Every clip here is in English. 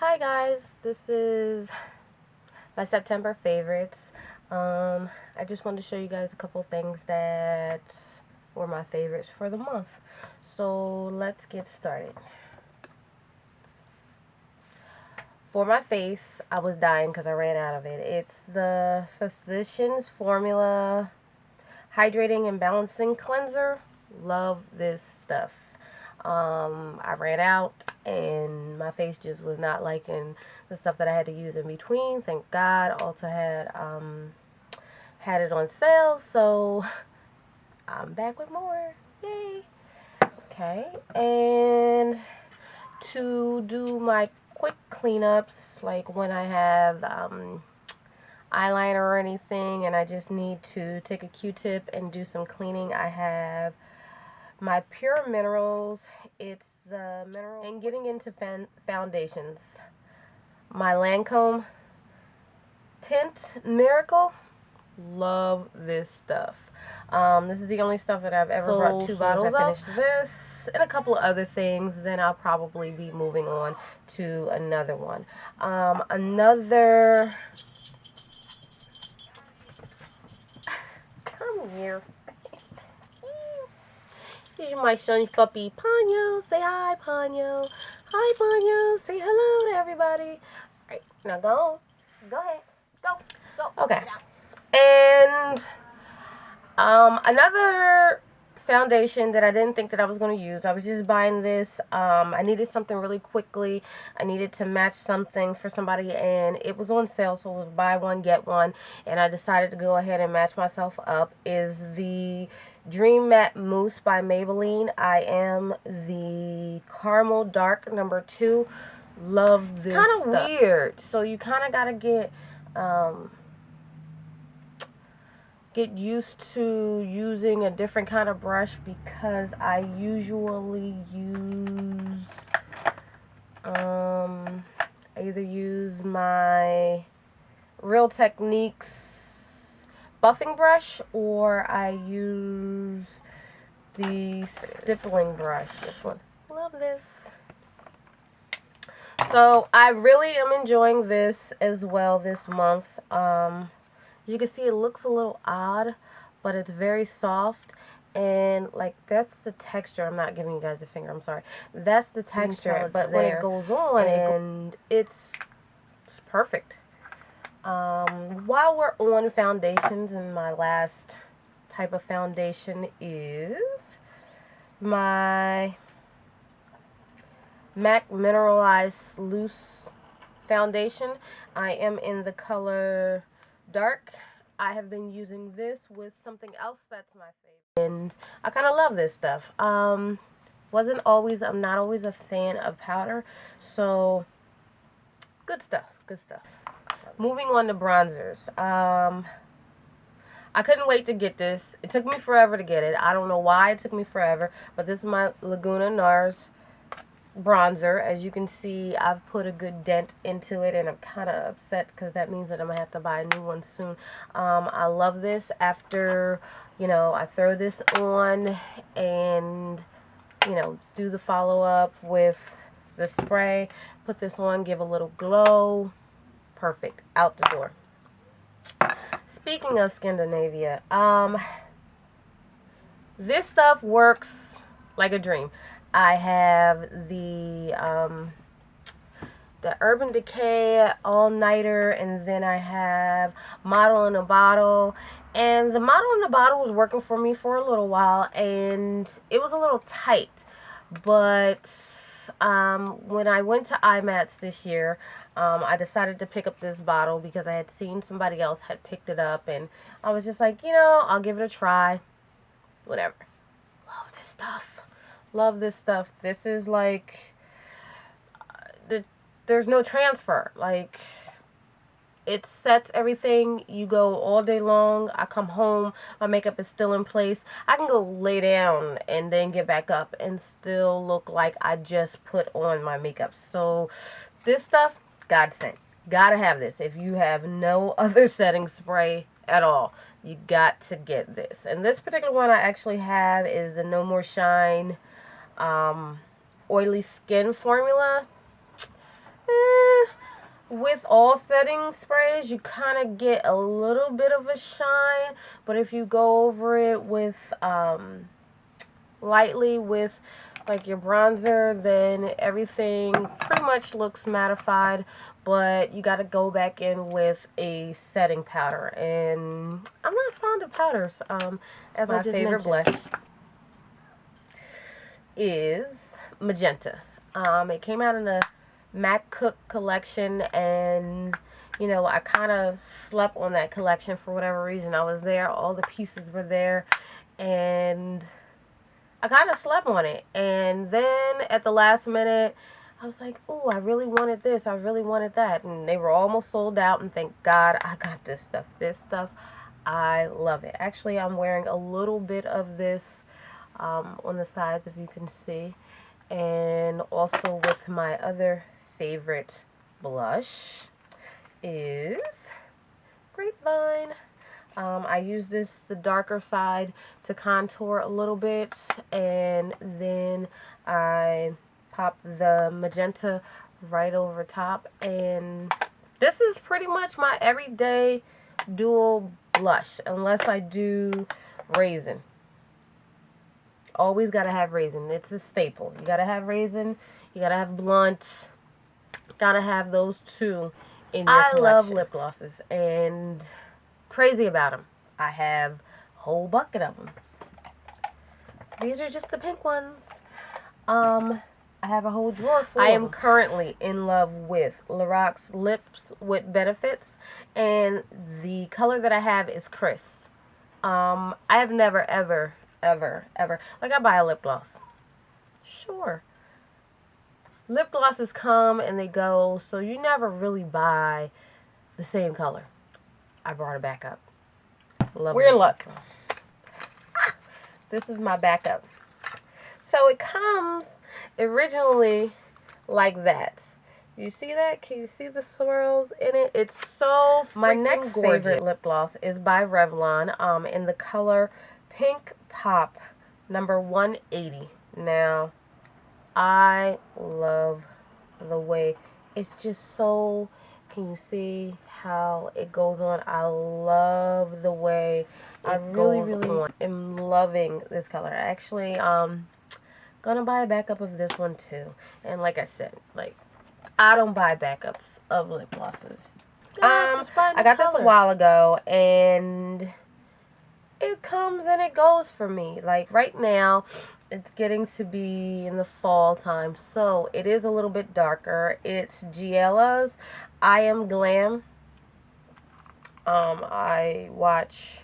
Hi guys, this is my September favorites. I just wanted to show you guys a couple things that were my favorites for the month. So let's get started. For my face, I was dying because I ran out of it. It's the Physicians Formula Hydrating and Balancing Cleanser. Love this stuff. I ran out and my face just was not liking the stuff that I had to use in between. Thank God Ulta had it on sale, so I'm back with more. Yay! Okay, and to do my quick cleanups, like when I have eyeliner or anything and I just need to take a Q-tip and do some cleaning, I have my Pure Minerals. It's the mineral. And getting into foundations, my Lancome Tint Miracle. Love this stuff. This is the only stuff that I've ever brought 2 bottles of. I finish this and a couple of other things, then I'll probably be moving on to another one. Come here. Here's my son's puppy, Ponyo. Say hi, Ponyo. Hi, Ponyo. Say hello to everybody. All right, now go on. Go ahead. Go. Okay. And another foundation that I didn't think that I was going to use. I was just buying this. I needed something really quickly. I needed to match something for somebody, and it was on sale, so it was buy one, get one. And I decided to go ahead and match myself up. Is the Dream Matte Mousse by Maybelline. I am the Caramel Dark number 2. Love this. It's kind of weird, so you kind of got to get used to using a different kind of brush, because I usually use I either use my Real Techniques buffing brush or I use the stippling brush. This one. Love this. So I really am enjoying this as well this month. You can see it looks a little odd, but it's very soft, and like that's the texture. I'm not giving you guys the finger, I'm sorry. That's the texture, but when it goes on, and it's perfect. While we're on foundations, and my last type of foundation is my MAC Mineralized Loose Foundation. I am in the color Dark. I have been using this with something else that's my favorite, and I kind of love this stuff. I'm not always a fan of powder, so good stuff. Moving on to bronzers. I couldn't wait to get this. It took me forever to get it. I don't know why it took me forever, but this is my Laguna NARS bronzer. As you can see, I've put a good dent into it, and I'm kind of upset because that means that I'm gonna have to buy a new one soon. I love this. After I throw this on and do the follow-up with the spray, put this on, give a little glow. Perfect. Out the door. Speaking of Scandinavia, this stuff works like a dream. I have the Urban Decay All-Nighter, and then I have Model in a Bottle. And the Model in a Bottle was working for me for a little while, and it was a little tight. But when I went to IMATS this year, I decided to pick up this bottle because I had seen somebody else had picked it up, and I was just like, I'll give it a try. Whatever. Love this stuff. Love this stuff. This is like, there's no transfer. Like, it sets everything. You go all day long. I come home, my makeup is still in place. I can go lay down and then get back up and still look like I just put on my makeup. So this stuff, godsend. Gotta have this. If you have no other setting spray at all, you got to get this. And this particular one I actually have is the No More Shine Oily Skin Formula. with all setting sprays, you kind of get a little bit of a shine, but if you go over it with lightly with like your bronzer, then everything pretty much looks mattified, but you got to go back in with a setting powder, and I'm not fond of powders. As my favorite blush is magenta. It came out in the MAC Cook collection, and you know, I kind of slept on that collection for whatever reason. I was there, all the pieces were there, and I kind of slept on it. And then at the last minute, I was like, oh, I really wanted this, I really wanted that, and they were almost sold out, and thank God I got this stuff. This stuff, I love it. Actually, I'm wearing a little bit of this on the sides, if you can see, and also with my other favorite blush is Grapevine. I use this, the darker side, to contour a little bit, and then I pop the magenta right over top, and this is pretty much my everyday dual blush, unless I do raisin. Always gotta have raisin. It's a staple. You gotta have raisin, you gotta have blunt, gotta have those two in your collection. I love lip glosses, and crazy about them. I have a whole bucket of them. These are just the pink ones. I have a whole drawer full. I am currently in love with Lorax Lips with Benefits, and the color that I have is Chris. I have never, ever, like, I buy a lip gloss. Sure. Lip glosses come and they go, so you never really buy the same color. I brought it back up. We're in luck. This is my backup. So it comes originally like that. You see that? Can you see the swirls in it? It's so freaking My next gorgeous. Favorite lip gloss is by Revlon, in the color Pink Pop, number 180. Now, I love the way it's just so, can you see how it goes on? I love the way it goes on. I'm loving this color. Actually, gonna buy a backup of this one too. And like I said, like, I don't buy backups of lip glosses. I got this a while ago, and it comes and it goes for me. Like, right now, it's getting to be in the fall time, so it is a little bit darker. It's Giela's I Am Glam. I watch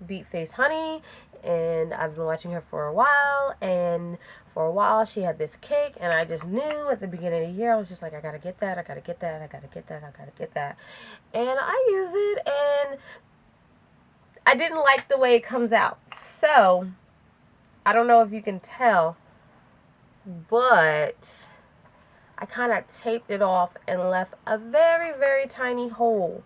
Beat Face Honey, and I've been watching her for a while, and for a while she had this cake, and I just knew at the beginning of the year, I was just like, I gotta get that, I gotta get that, I gotta get that, I gotta get that. And I use it, and I didn't like the way it comes out. So, I don't know if you can tell, but I kind of taped it off and left a very, very tiny hole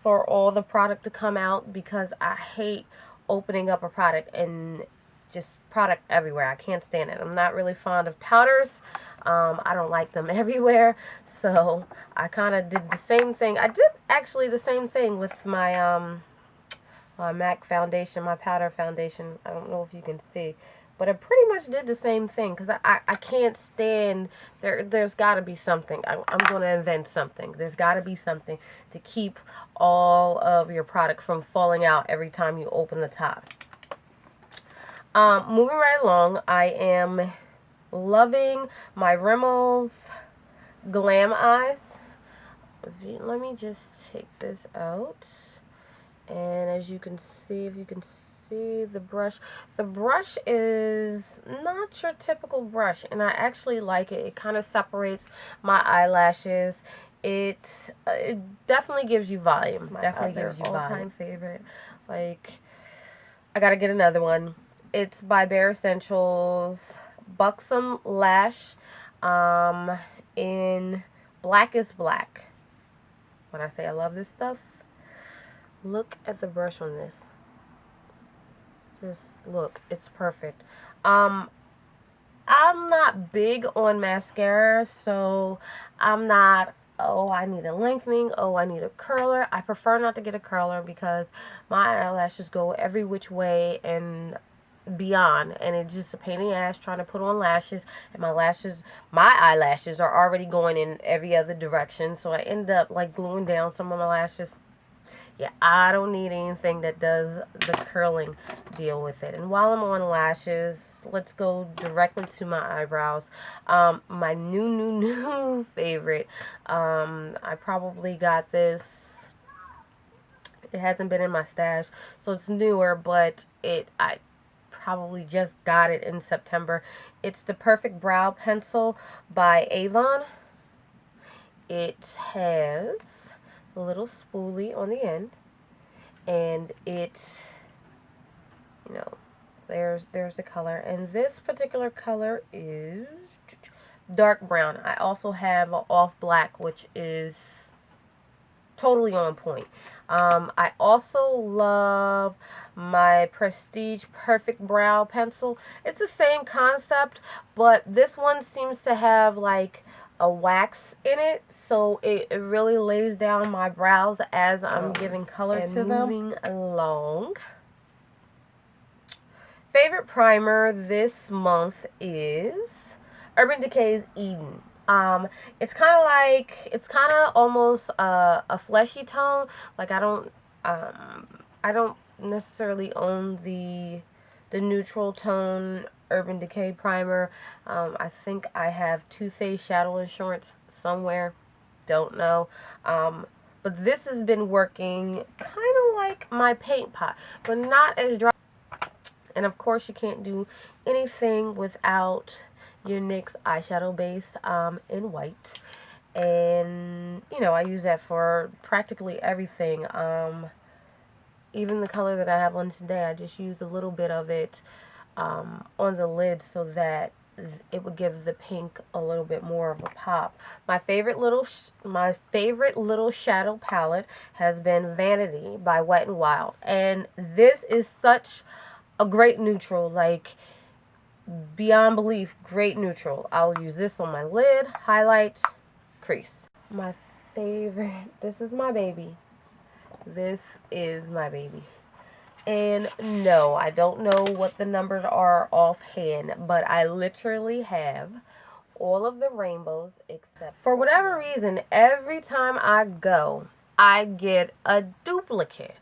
for all the product to come out, because I hate opening up a product and just product everywhere. I can't stand it. I'm not really fond of powders. I don't like them everywhere. So I kind of did the same thing. I did actually the same thing with my my MAC foundation, my powder foundation. I don't know if you can see, but I pretty much did the same thing, because I can't stand, there's got to be something. I'm going to invent something. There's got to be something to keep all of your product from falling out every time you open the top. Moving right along, I am loving my Rimmel's Glam Eyes. Let me just take this out. And as you can see, if you can see the brush is not your typical brush, and I actually like it. It kind of separates my eyelashes. It definitely gives you volume. Definitely gives you volume. All-time favorite. Like, I gotta get another one. It's by Bare Essentials Buxom Lash, in Black is Black. When I say I love this stuff, look at the brush on this. Just look, it's perfect. I'm not big on mascara, so I'm not oh, I need a lengthening, oh, I need a curler. I prefer not to get a curler because my eyelashes go every which way and beyond, and it's just a pain in the ass trying to put on lashes, and my eyelashes are already going in every other direction, so I end up like gluing down some of my lashes. Yeah, I don't need anything that does the curling deal with it. And while I'm on lashes, let's go directly to my eyebrows. My new favorite. I probably got this. It hasn't been in my stash, so it's newer, but I probably just got it in September. It's the Perfect Brow Pencil by Avon. It has a little spoolie on the end, and it, you know, there's the color, and this particular color is dark brown. I also have an off black, which is totally on point. I also love my Prestige Perfect Brow Pencil. It's the same concept, but this one seems to have like a wax in it, so it really lays down my brows as I'm giving color to them. Moving along, favorite primer this month is Urban Decay's Eden. It's kind of almost a fleshy tone. Like I don't necessarily own the neutral tone Urban Decay primer. I think I have Too Faced Shadow Insurance somewhere. Don't know. But this has been working kind of like my paint pot, but not as dry. And of course, you can't do anything without your NYX eyeshadow base in white. And, you know, I use that for practically everything. Even the color that I have on today, I just used a little bit of it on the lid so that it would give the pink a little bit more of a pop. My favorite little shadow palette has been Vanity by Wet n Wild, and this is such a great neutral, like beyond belief, great neutral. I'll use this on my lid, highlight, crease. My favorite, this is my baby. This is my baby. And no, I don't know what the numbers are offhand, but I literally have all of the rainbows except, for whatever reason, every time I go, I get a duplicate.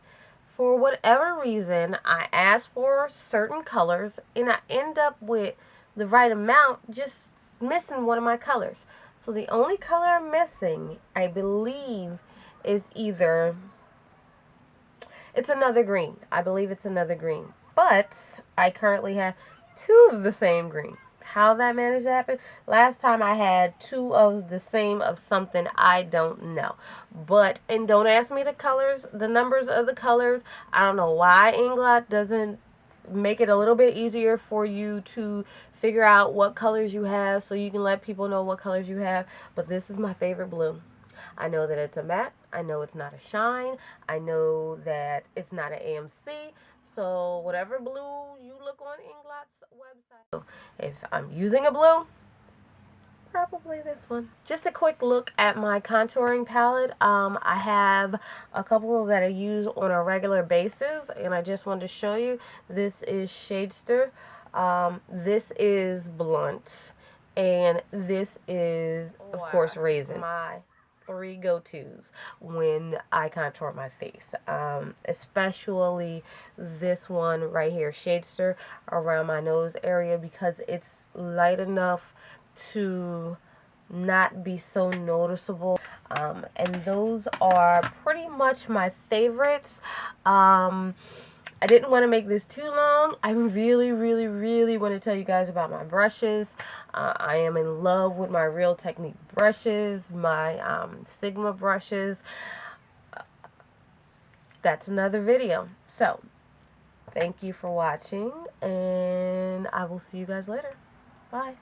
For whatever reason, I ask for certain colors, and I end up with the right amount, just missing one of my colors. So the only color I'm missing, I believe, is either... it's another green. I believe it's another green. But I currently have two of the same green. How that managed to happen? Last time I had two of the same of something, I don't know. But, and don't ask me the numbers of the colors. I don't know why Inglot doesn't make it a little bit easier for you to figure out what colors you have so you can let people know what colors you have. But this is my favorite blue. I know that it's a matte. I know it's not a shine. I know that it's not an AMC. So whatever blue you look on Inglot's website, if I'm using a blue, probably this one. Just a quick look at my contouring palette. I have a couple that I use on a regular basis, and I just wanted to show you. This is Shadester. This is Blunt. And this is, of course, Raisin. My three go-tos when I contour my face, especially this one right here, Shadester, around my nose area, because it's light enough to not be so noticeable, and those are pretty much my favorites. I didn't want to make this too long. I really want to tell you guys about my brushes. I am in love with my Real Technique brushes, my Sigma brushes. That's another video. So, thank you for watching, and I will see you guys later. Bye.